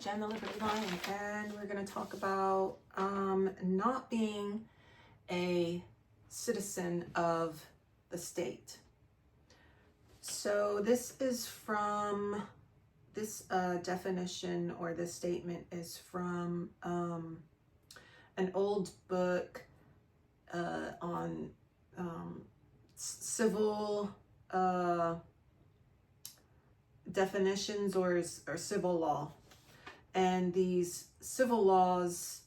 Jen the Liberty Lion, and we're going to talk about not being a citizen of the state. So this is from, this definition or this statement is from an old book on civil definitions or civil law. And these civil laws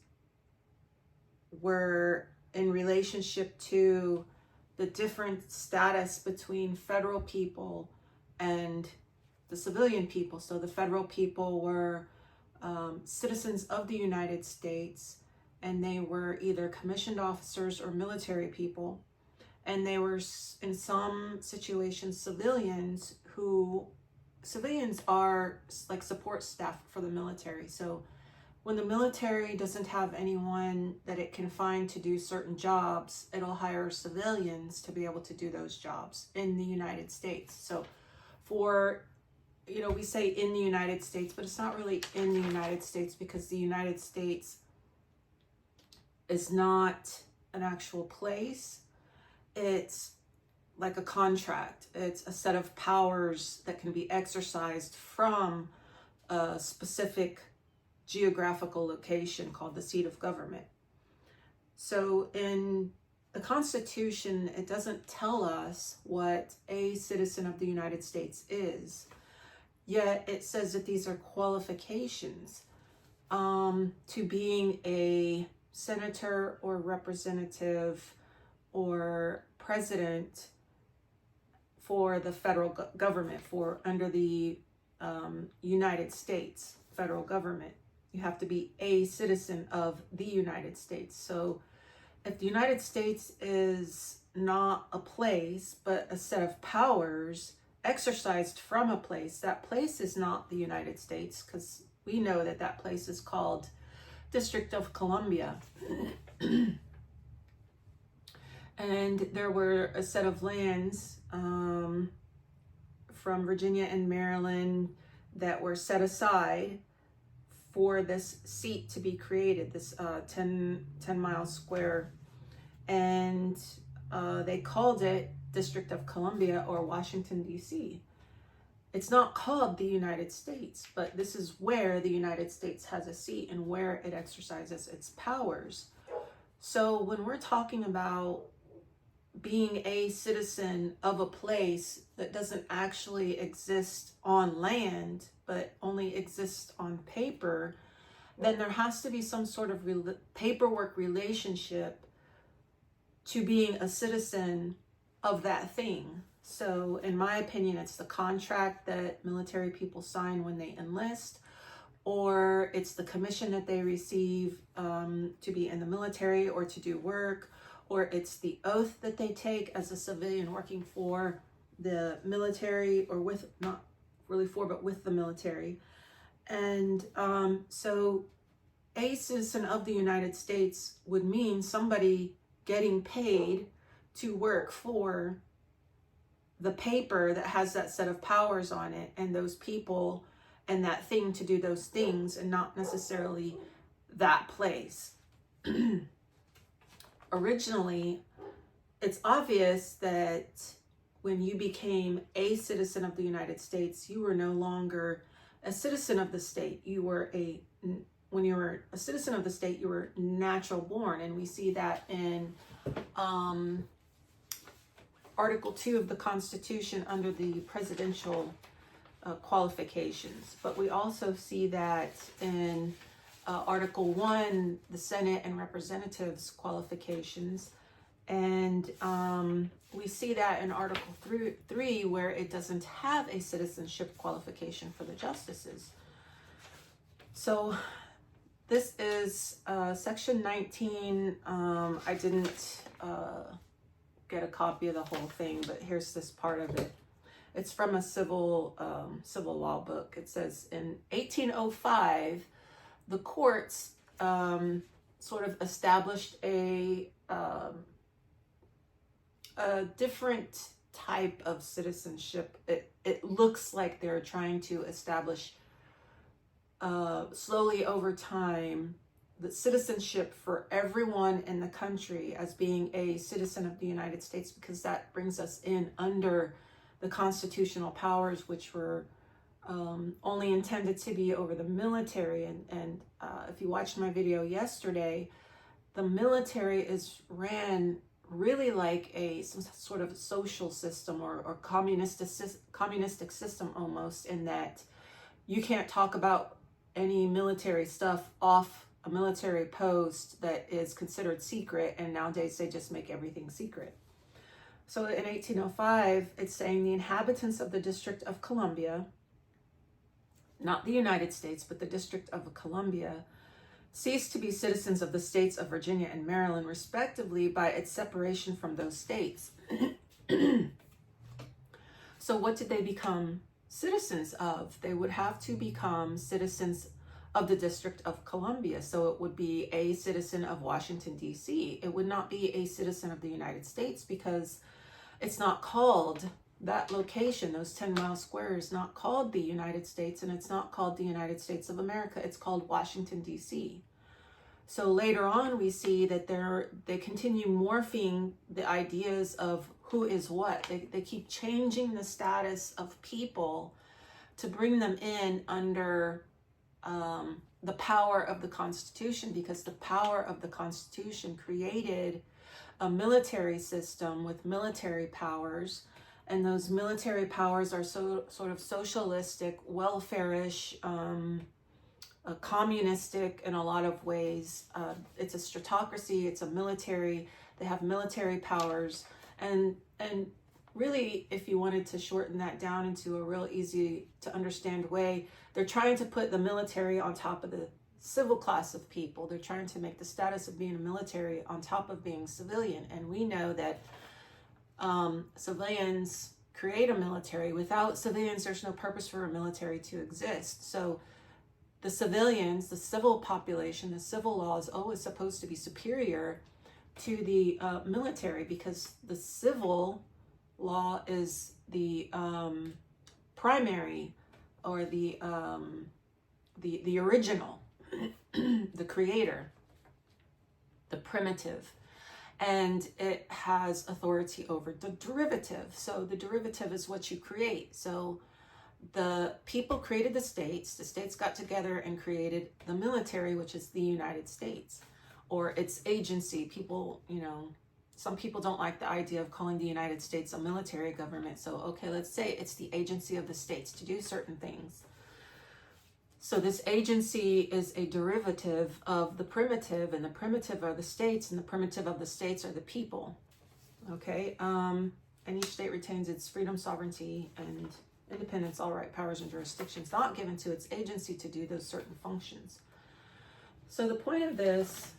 were in relationship to the different status between federal people and the civilian people. So the federal people were citizens of the United States, and they were either commissioned officers or military people. And they were, in some situations, civilians are like support staff for the military. So when the military doesn't have anyone that it can find to do certain jobs, it'll hire civilians to be able to do those jobs in the United States. So for, we say in the United States, but it's not really in the United States, because the United States is not an actual place. It's like a contract. It's a set of powers that can be exercised from a specific geographical location called the seat of government. So in the Constitution, it doesn't tell us what a citizen of the United States is, yet it says that these are qualifications to being a senator or representative or president for the federal government, for under the United States federal government. You have to be a citizen of the United States. So if the United States is not a place, but a set of powers exercised from a place, that place is not the United States, because we know that that place is called District of Columbia. And there were a set of lands from Virginia and Maryland that were set aside for this seat to be created, this 10 mile square. And they called it District of Columbia or Washington, D.C. It's not called the United States, but this is where the United States has a seat and where it exercises its powers. So when we're talking about being a citizen of a place that doesn't actually exist on land, but only exists on paper, then there has to be some sort of paperwork relationship to being a citizen of that thing. So in my opinion, it's the contract that military people sign when they enlist, or it's the commission that they receive to be in the military or to do work, or it's the oath that they take as a civilian working for the military, or with, not really for, but with the military. And so a citizen of the United States would mean somebody getting paid to work for the paper that has that set of powers on it, and those people and that thing to do those things, and not necessarily that place. Originally, it's obvious that when you became a citizen of the United States, you were no longer a citizen of the state. When you were a citizen of the state, you were natural born. And we see that in Article 2 of the Constitution under the presidential qualifications. But we also see that in Article 1, the Senate and Representatives qualifications. And we see that in Article 3, where it doesn't have a citizenship qualification for the justices. So this is Section 19. I didn't get a copy of the whole thing, but here's this part of it. It's from a civil law book. It says, in 1805, the courts sort of established a different type of citizenship. It looks like they're trying to establish slowly over time, the citizenship for everyone in the country as being a citizen of the United States, because that brings us in under the constitutional powers, which were only intended to be over the military. And if you watched my video yesterday, the military is ran really like some sort of social system or communistic system almost, in that you can't talk about any military stuff off a military post that is considered secret, and nowadays they just make everything secret. So in 1805, it's saying the inhabitants of the District of Columbia, not the United States, but the District of Columbia, ceased to be citizens of the states of Virginia and Maryland, respectively, by its separation from those states. So what did they become citizens of? They would have to become citizens of the District of Columbia. So it would be a citizen of Washington, D.C. It would not be a citizen of the United States, because it's not called, that location, those 10-mile squares, not called the United States, and it's not called the United States of America. It's called Washington, D.C. So later on, we see that they continue morphing the ideas of who is what. They keep changing the status of people to bring them in under the power of the Constitution, because the power of the Constitution created a military system with military powers, and those military powers are sort of socialistic, welfare-ish, communistic in a lot of ways. It's a stratocracy, it's a military, they have military powers, and really, if you wanted to shorten that down into a real easy to understand way, they're trying to put the military on top of the civil class of people. They're trying to make the status of being a military on top of being civilian. And we know that civilians create a military. Without civilians, there's no purpose for a military to exist. So the civilians, the civil population, the civil law is always supposed to be superior to the military, because the civil law is the primary, or the original, the creator, the primitive, and it has authority over the derivative. So the derivative is what you create. So the people created the states got together and created the military, which is the United States, or its agency. People, some people don't like the idea of calling the United States a military government. So, okay, let's say it's the agency of the states to do certain things. So this agency is a derivative of the primitive, and the primitive are the states, and the primitive of the states are the people. Okay, and each state retains its freedom, sovereignty, and independence, all right, powers, and jurisdictions not given to its agency to do those certain functions. So the point of this,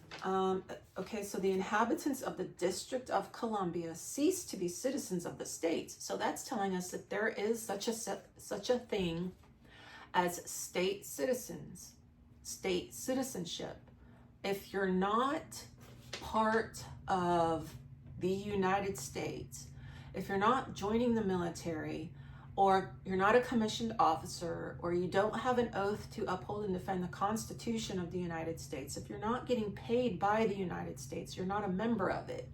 okay, so the inhabitants of the District of Columbia cease to be citizens of the states. So that's telling us that there is such a thing as state citizens, state citizenship. If you're not part of the United States, if you're not joining the military, or you're not a commissioned officer, or you don't have an oath to uphold and defend the Constitution of the United States, if you're not getting paid by the United States, you're not a member of it.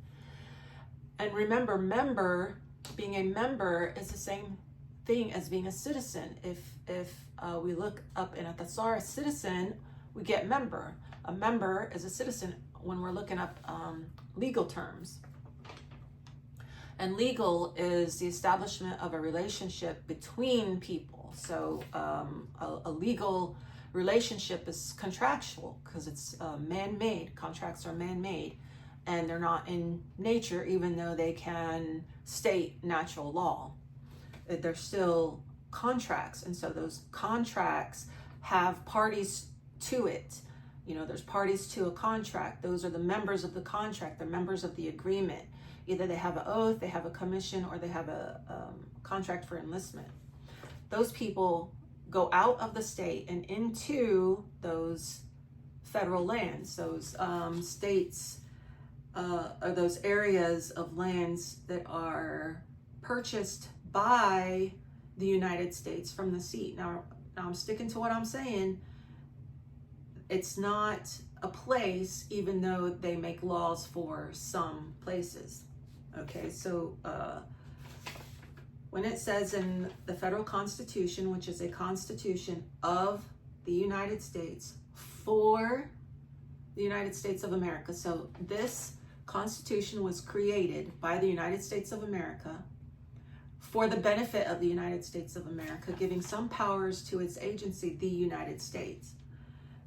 And remember, being a member is the same thing as being a citizen. If we look up in a thesaurus, citizen, we get member. A member is a citizen when we're looking up legal terms. And legal is the establishment of a relationship between people. So a legal relationship is contractual, because it's man-made. Contracts are man-made, and they're not in nature, even though they can state natural law. They're still contracts, and so those contracts have parties to it. There's parties to a contract. Those are the members of the contract. They're members of the agreement. Either they have an oath, they have a commission, or they have a contract for enlistment. Those people go out of the state and into those federal lands, those states, or those areas of lands that are purchased by the United States from the sea. Now I'm sticking to what I'm saying. it's not a place, even though they make laws for some places. Okay, so when it says in the federal Constitution, which is a constitution of the United States for the United States of America. So this Constitution was created by the United States of America for the benefit of the United States of America, giving some powers to its agency, the United States.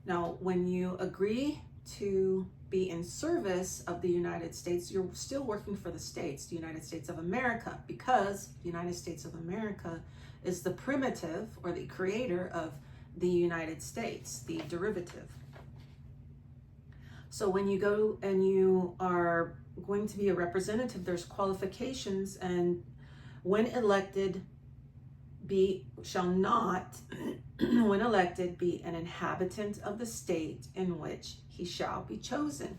Now, when you agree to be in service of the United States, you're still working for the states, the United States of America, because the United States of America is the primitive or the creator of the United States, the derivative. So when you go and you are going to be a representative, there's qualifications, and when elected, shall not, when elected, be an inhabitant of the state in which he shall be chosen.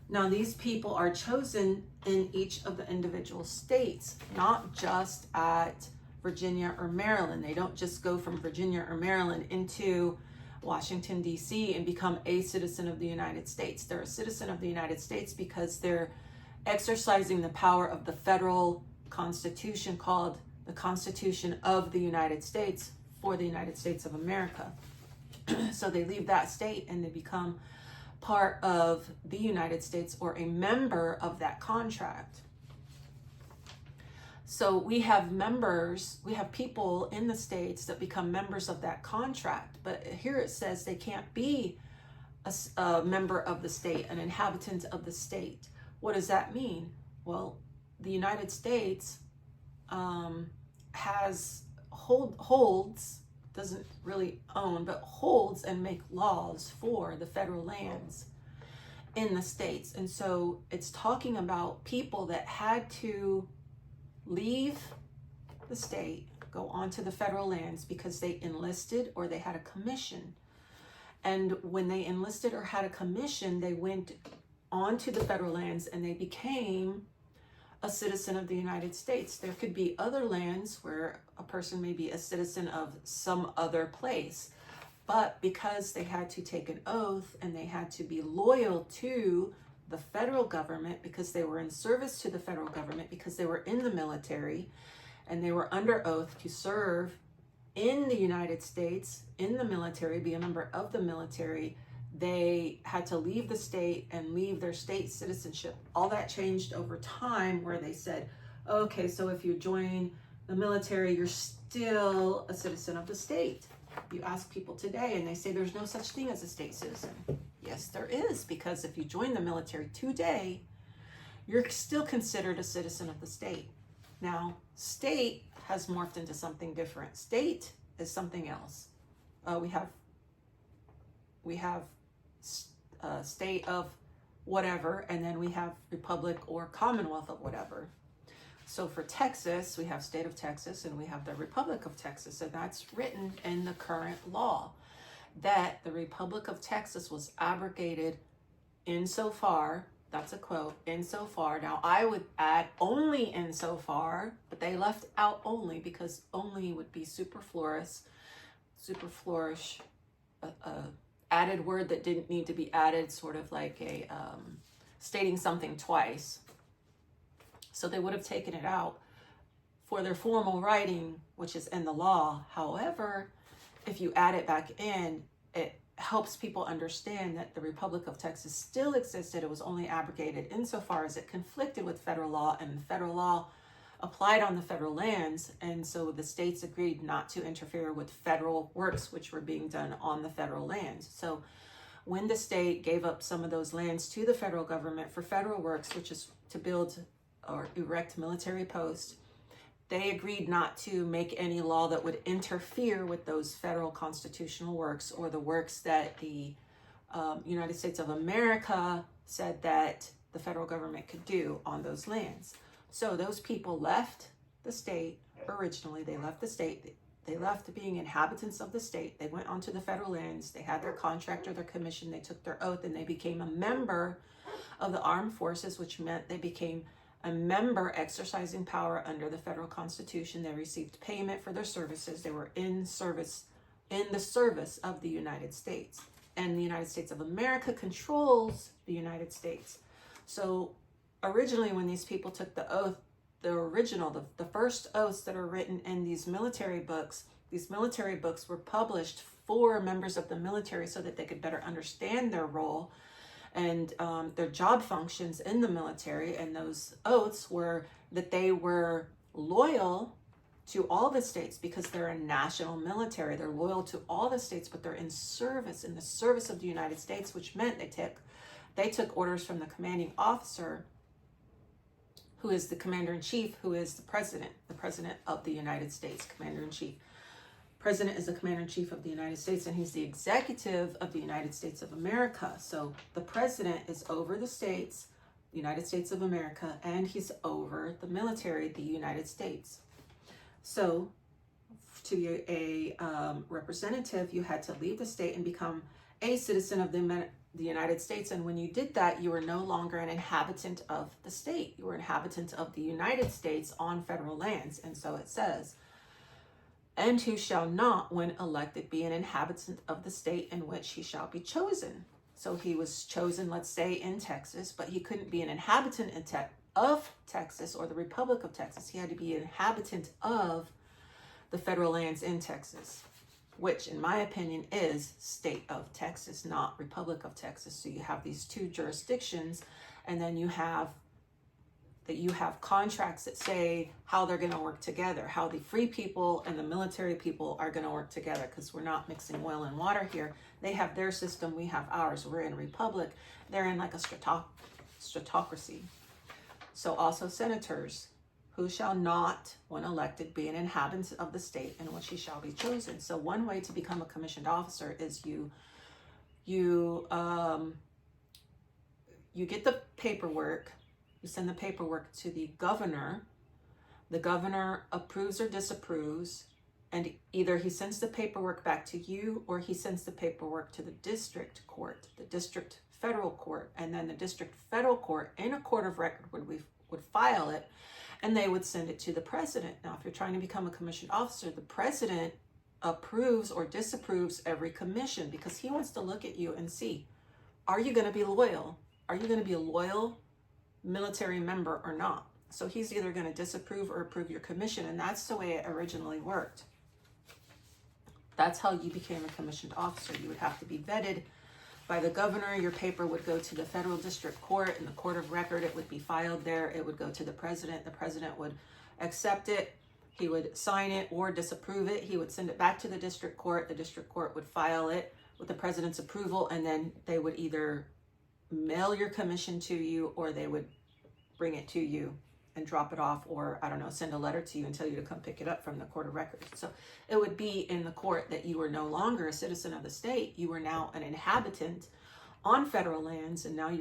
Now, these people are chosen in each of the individual states, not just at Virginia or Maryland. They don't just go from Virginia or Maryland into Washington, D.C. and become a citizen of the United States. They're a citizen of the United States because they're exercising the power of the federal Constitution, called the Constitution of the United States for the United States of America. So they leave that state and they become part of the United States or a member of that contract. So we have members, we have people in the states that become members of that contract, but here it says they can't be a member of the state, an inhabitant of the state. What does that mean? Well, the United States holds, doesn't really own, but holds and make laws for the federal lands in the states. And so it's talking about people that had to leave the state, go onto the federal lands because they enlisted or they had a commission. And when they enlisted or had a commission, they went onto the federal lands and they became a citizen of the United States. There could be other lands where a person may be a citizen of some other place, but because they had to take an oath and they had to be loyal to the federal government, because they were in service to the federal government, because they were in the military and they were under oath to serve in the United States, in the military, be a member of the military, they had to leave the state and leave their state citizenship. All that changed over time, where they said, okay, so if you join the military, you're still a citizen of the state. You ask people today and they say there's no such thing as a state citizen. Yes, there is, because if you join the military today, you're still considered a citizen of the state. Now, state has morphed into something different. State is something else. We have state of whatever, and then we have republic or commonwealth of whatever. So for Texas, we have state of Texas and we have the Republic of Texas, and that's written in the current law that the Republic of Texas was abrogated insofar, that's a quote, insofar. Now I would add only insofar, but they left out only because only would be superfluous, added word that didn't need to be added, sort of like a stating something twice. So they would have taken it out for their formal writing, which is in the law. However, if you add it back in, it helps people understand that the Republic of Texas still existed. It was only abrogated insofar as it conflicted with federal law, and federal law applied on the federal lands. And so the states agreed not to interfere with federal works which were being done on the federal lands. So when the state gave up some of those lands to the federal government for federal works, which is to build or erect military posts, they agreed not to make any law that would interfere with those federal constitutional works or the works that the United States of America said that the federal government could do on those lands. So those people left the state originally. They left the state. They left being inhabitants of the state. They went onto the federal lands. They had their contract or their commission. They took their oath and they became a member of the armed forces, which meant they became a member exercising power under the federal Constitution. They received payment for their services. They were in the service of the United States. and the United States of America controls the United States. So originally when these people took the oath, the first oaths that are written in these military books were published for members of the military so that they could better understand their role and their job functions in the military. And those oaths were that they were loyal to all the states because they're a national military. They're loyal to all the states, but they're in the service of the United States, which meant they took orders from the commanding officer, who is the commander-in-chief, who is the president of the United States, commander-in-chief. President is the commander-in-chief of the United States, and he's the executive of the United States of America. So the president is over the states, the United States of America, and he's over the military, the United States. So to be a representative, you had to leave the state and become a citizen of the United States. And when you did that, you were no longer an inhabitant of the state. You were an inhabitant of the United States on federal lands. And so it says, and who shall not, when elected, be an inhabitant of the state in which he shall be chosen. So he was chosen, let's say, in Texas, but he couldn't be an inhabitant of Texas or the Republic of Texas. He had to be an inhabitant of the federal lands in Texas, which in my opinion is state of Texas, not Republic of Texas. So you have these two jurisdictions, and then you have contracts that say how they're going to work together, how the free people and the military people are going to work together, because we're not mixing oil and water here. They have their system, we have ours. We're in a republic. They're in like a stratocracy. So also senators, who shall not, when elected, be an inhabitant of the state in which he shall be chosen. So one way to become a commissioned officer is you get the paperwork. You send the paperwork to the governor. The governor approves or disapproves, and either he sends the paperwork back to you or he sends the paperwork to the district court, the district federal court, and then the district federal court in a court of record would file it, and they would send it to the president. Now, if you're trying to become a commissioned officer, the president approves or disapproves every commission because he wants to look at you and see, are you going to be loyal? Are you going to be a loyal military member or not? So he's either going to disapprove or approve your commission, and that's the way it originally worked. That's how you became a commissioned officer. You would have to be vetted by the governor. Your paper would go to the federal district court. In the court of record, it would be filed there. It would go to the president. The president would accept it. He would sign it or disapprove it. He would send it back to the district court. The district court would file it with the president's approval, and then they would either mail your commission to you, or they would bring it to you and drop it off, or I don't know, send a letter to you and tell you to come pick it up from the court of records. So it would be in the court that you were no longer a citizen of the state. You were now an inhabitant on federal lands, and now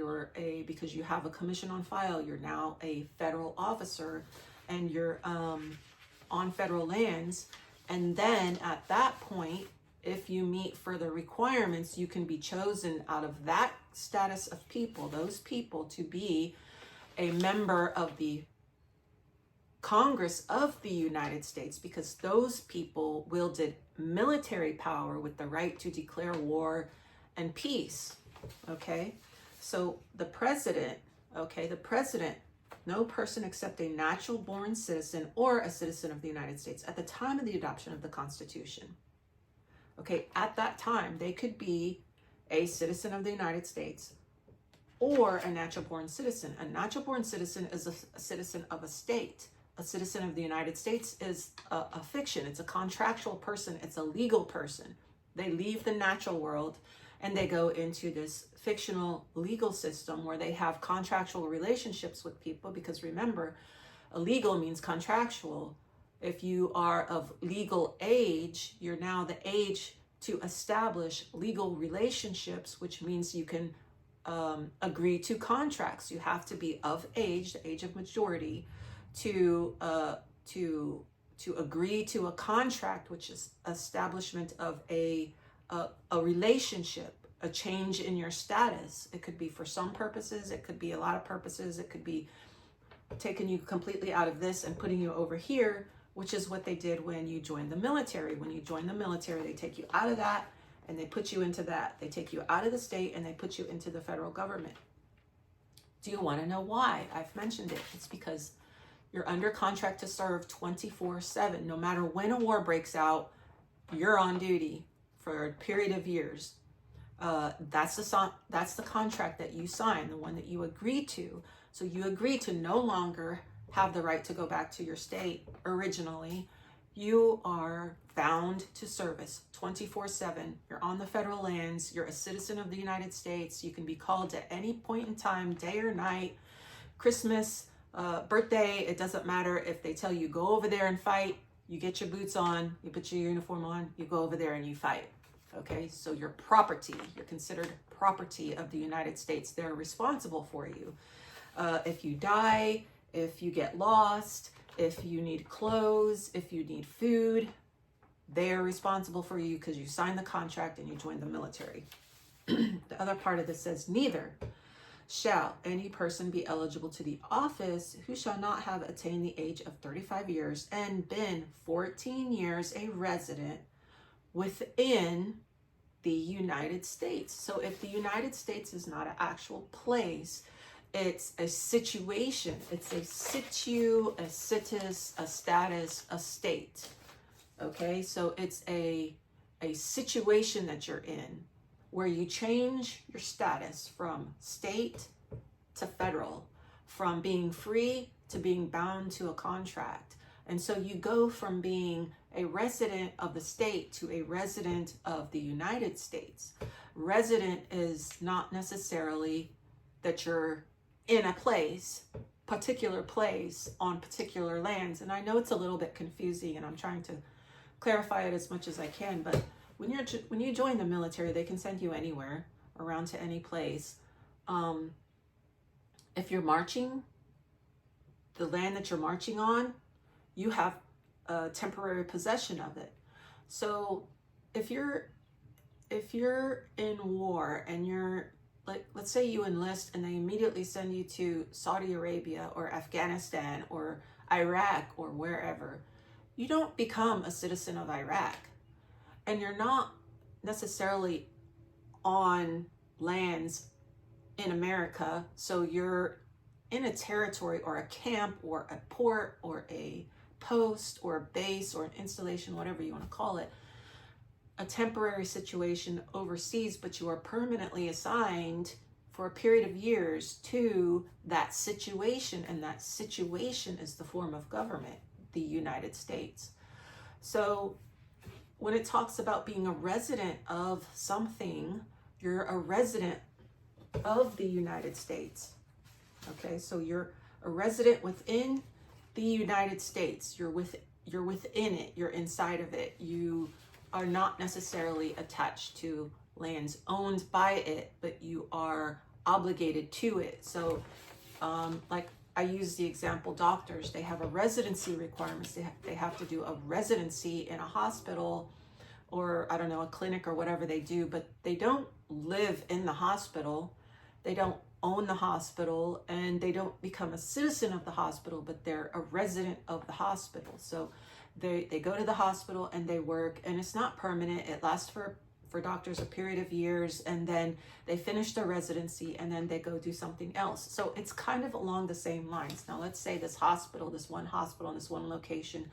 because you have a commission on file, you're now a federal officer, and you're on federal lands. And then at that point, if you meet further requirements, you can be chosen out of that status of people, those people, to be a member of the Congress of the United States, because those people wielded military power with the right to declare war and peace. Okay, so the president, no person except a natural born citizen or a citizen of the United States at the time of the adoption of the Constitution. Okay, at that time, they could be a citizen of the United States or a natural born citizen. A natural born citizen is a citizen of a state. A citizen of the United States is a fiction. It's a contractual person. It's a legal person. They leave the natural world and they go into this fictional legal system where they have contractual relationships with people, because remember, illegal means contractual. If you are of legal age, you're now the age to establish legal relationships, which means you can agree to contracts. You have to be of age, the age of majority, to agree to a contract, which is establishment of a relationship, a change in your status. It could be for some purposes, it could be a lot of purposes, it could be taking you completely out of this and putting you over here, which is what they did when you joined the military. When you join the military, they take you out of that and they put you into that. They take you out of the state and they put you into the federal government. Do you want to know why? I've mentioned it. It's because you're under contract to serve 24/7. No matter when a war breaks out, you're on duty for a period of years. That's the contract that you sign, the one that you agree to. So you agree to no longer have the right to go back to your state originally. You are bound to service 24/7. You're on the federal lands. You're a citizen of the United States. You can be called at any point in time, day or night, Christmas, birthday. It doesn't matter if they tell you go over there and fight. You get your boots on, you put your uniform on, you go over there and you fight. Okay, so you're property. You're considered property of the United States. They're responsible for you. If you die, if you get lost, if you need clothes, if you need food, they are responsible for you because you signed the contract and you joined the military. The other part of this says, neither shall any person be eligible to the office who shall not have attained the age of 35 years and been 14 years a resident within the United States. So if the United States is not an actual place, it's a situation. It's a situ, a situs, a status, a state. Okay, so it's a situation that you're in where you change your status from state to federal, from being free to being bound to a contract. And so you go from being a resident of the state to a resident of the United States. Resident is not necessarily that you're in a place, particular place on particular lands. And I know it's a little bit confusing and I'm trying to clarify it as much as I can, but when you join the military, they can send you anywhere, around to any place. If you're marching, the land that you're marching on, you have temporary possession of it. So if you're in war and you're, like, let's say you enlist and they immediately send you to Saudi Arabia or Afghanistan or Iraq or wherever, you don't become a citizen of Iraq. And you're not necessarily on lands in America. So you're in a territory or a camp or a port or a post or a base or an installation, whatever you want to call it, a temporary situation overseas, but you are permanently assigned for a period of years to that situation. And that situation is the form of government, the United States. So when it talks about being a resident of something, you're a resident of the United States. Okay, so you're a resident within the United States. You're within it. You're inside of it. You are not necessarily attached to lands owned by it, but you are obligated to it. So, like I use the example, doctors, they have a residency requirements. They have to do a residency in a hospital or, I don't know, a clinic or whatever they do, but they don't live in the hospital. They don't own the hospital and they don't become a citizen of the hospital, but they're a resident of the hospital. So they go to the hospital and they work, and it's not permanent. It lasts for doctors a period of years, and then they finish their residency and then they go do something else. So it's kind of along the same lines. Now let's say this one hospital in this one location,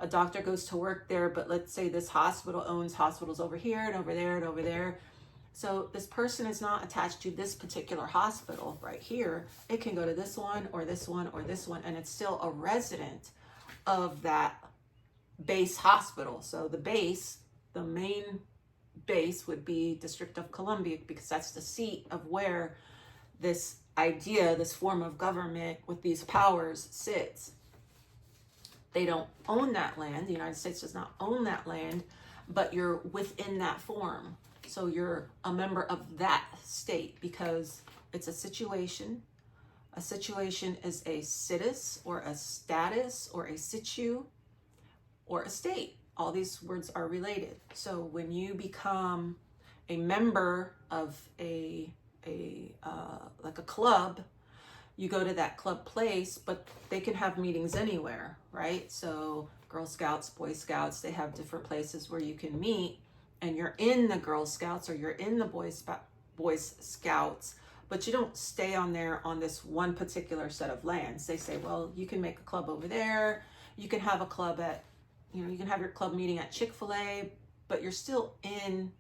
a doctor goes to work there, but let's say this hospital owns hospitals over here and over there and over there. So this person is not attached to this particular hospital right here. It can go to this one or this one or this one, and it's still a resident of that base hospital. So the main base would be District of Columbia, because that's the seat of where this idea, this form of government with these powers sits. They don't own that land. The United States does not own that land, but you're within that form. So you're a member of that state because it's a situation. A situation is a situs or a status or a situ or a state. All these words are related. So when you become a member of like a club, you go to that club place, but they can have meetings anywhere, right? So Girl Scouts, Boy Scouts, they have different places where you can meet and you're in the Girl Scouts or you're in the Boy Scouts, but you don't stay on there on this one particular set of lands. They say, well, you can make a club over there. You can have a club at, you can have your club meeting at Chick-fil-A, but you're still in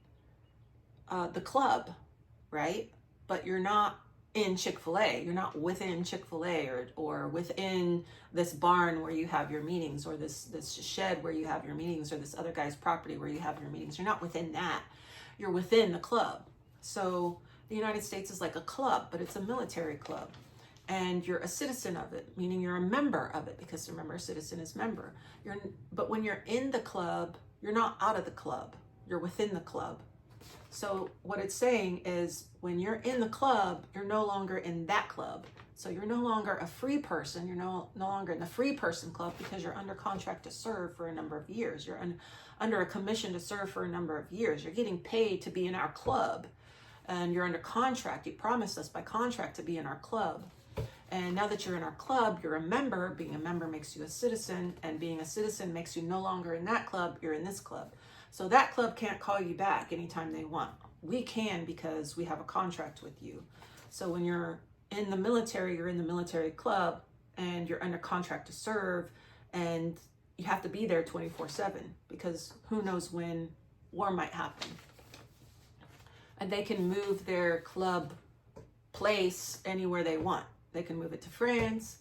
the club, right? But you're not in Chick-fil-A. You're not within Chick-fil-A or within this barn where you have your meetings, or this shed where you have your meetings, or this other guy's property where you have your meetings. You're not within that. You're within the club. So the United States is like a club, but it's a military club. And you're a citizen of it, meaning you're a member of it, because remember, citizen is member. But when you're in the club, you're not out of the club. You're within the club. So what it's saying is, when you're in the club, you're no longer in that club. So you're no longer a free person. You're no longer in the free person club, because you're under contract to serve for a number of years. You're under a commission to serve for a number of years. You're getting paid to be in our club, and you're under contract. You promised us by contract to be in our club. And now that you're in our club, you're a member. Being a member makes you a citizen, and being a citizen makes you no longer in that club. You're in this club. So that club can't call you back anytime they want. We can, because we have a contract with you. So when you're in the military, you're in the military club, and you're under contract to serve, and you have to be there 24/7, because who knows when war might happen. And they can move their club place anywhere they want. They can move it to France.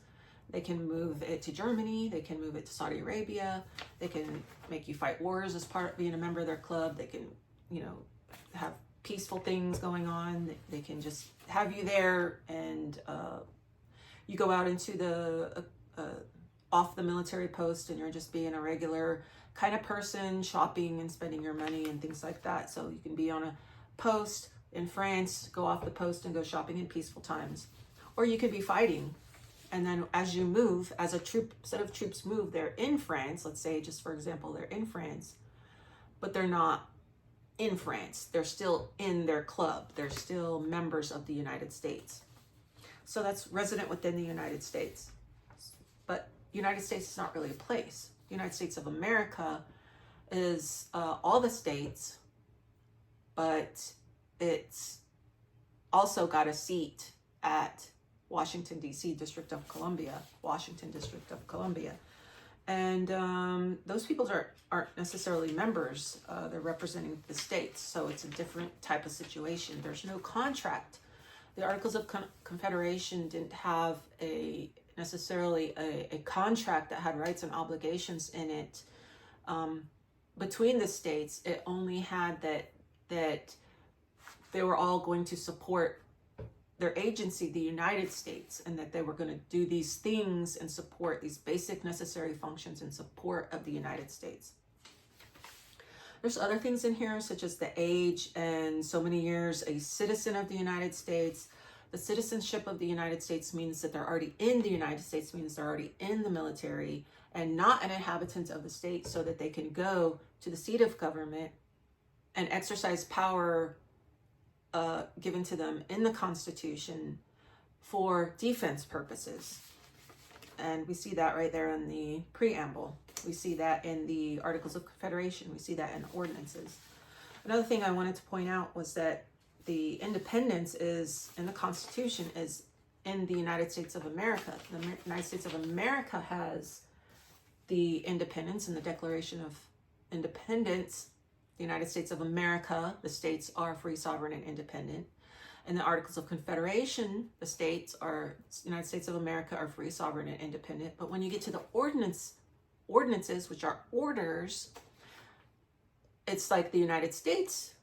They can move it to Germany. They can move it to Saudi Arabia. They can make you fight wars as part of being a member of their club. They can, have peaceful things going on. They can just have you there, and you go out into the off the military post, and you're just being a regular kind of person, shopping and spending your money and things like that. So you can be on a post in France, go off the post and go shopping in peaceful times. Or you could be fighting. And then as you move, as a set of troops move, they're in France. Let's say, just for example, they're in France, but they're not in France. They're still in their club. They're still members of the United States. So that's resident within the United States. But United States is not really a place. The United States of America is all the states, but it's also got a seat at Washington, D.C., District of Columbia, Washington District of Columbia. And those people aren't necessarily members. They're representing the states. So it's a different type of situation. There's no contract. The Articles of Confederation didn't have necessarily a contract that had rights and obligations in it between the states. It only had that they were all going to support their agency, the United States, and that they were going to do these things and support these basic necessary functions in support of the United States. There's other things in here, such as the age and so many years a citizen of the United States. The citizenship of the United States means that they're already in the United States, means they're already in the military and not an inhabitant of the state, so that they can go to the seat of government and exercise power given to them in the Constitution for defense purposes. And we see that right there in the preamble. We see that in the Articles of Confederation. We see that in ordinances. Another thing I wanted to point out was that the independence is in the Constitution is in the United States of America. The United States of America has the independence in the Declaration of Independence. The United States of America, the states are free, sovereign, and independent. In the Articles of Confederation, the United States of America are free, sovereign, and independent. But when you get to the ordinances, which are orders, it's like the United States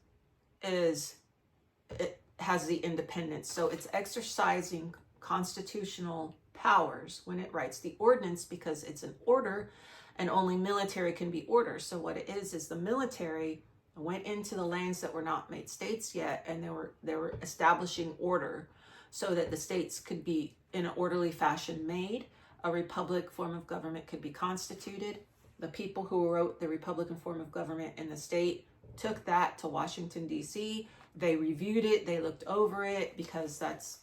it has the independence. So it's exercising constitutional powers when it writes the ordinance, because it's an order, and only military can be orders. So what it is the military went into the lands that were not made states yet, and they were establishing order so that the states could be in an orderly fashion made. A republic form of government could be constituted. The people who wrote the Republican form of government in the state took that to Washington, D.C. They reviewed it. They looked over it, because that's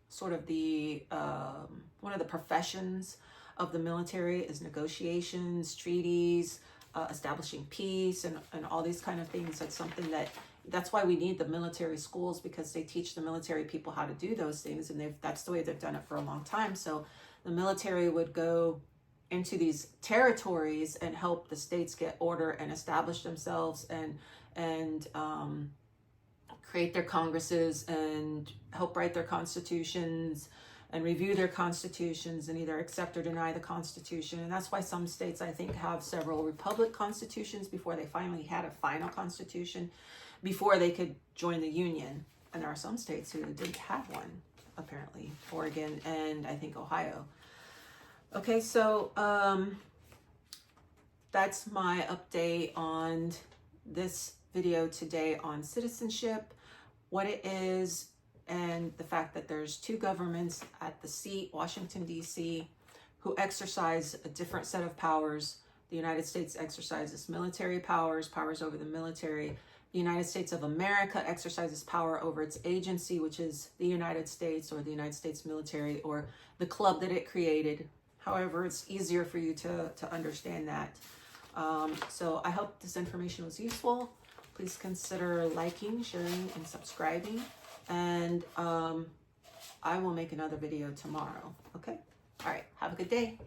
sort of the one of the professions of the military is negotiations, treaties, establishing peace and all these kind of things. That's something that's why we need the military schools, because they teach the military people how to do those things, and that's the way they've done it for a long time. So the military would go into these territories and help the states get order and establish themselves and create their congresses and help write their constitutions and review their constitutions and either accept or deny the Constitution. And that's why some states, I think, have several republic constitutions before they finally had a final constitution, before they could join the Union. And there are some states who didn't have one, apparently. Oregon and I think Ohio. Okay, so that's my update on this video today on citizenship, what it is, and the fact that there's two governments at the seat, Washington, D.C., who exercise a different set of powers. The United States exercises military powers over the military. The United States of America exercises power over its agency, which is the United States, or the United States military, or the club that it created. However, it's easier for you to understand that. So I hope this information was useful. Please consider liking, sharing, and subscribing. And I will make another video tomorrow. Okay? All right. Have a good day.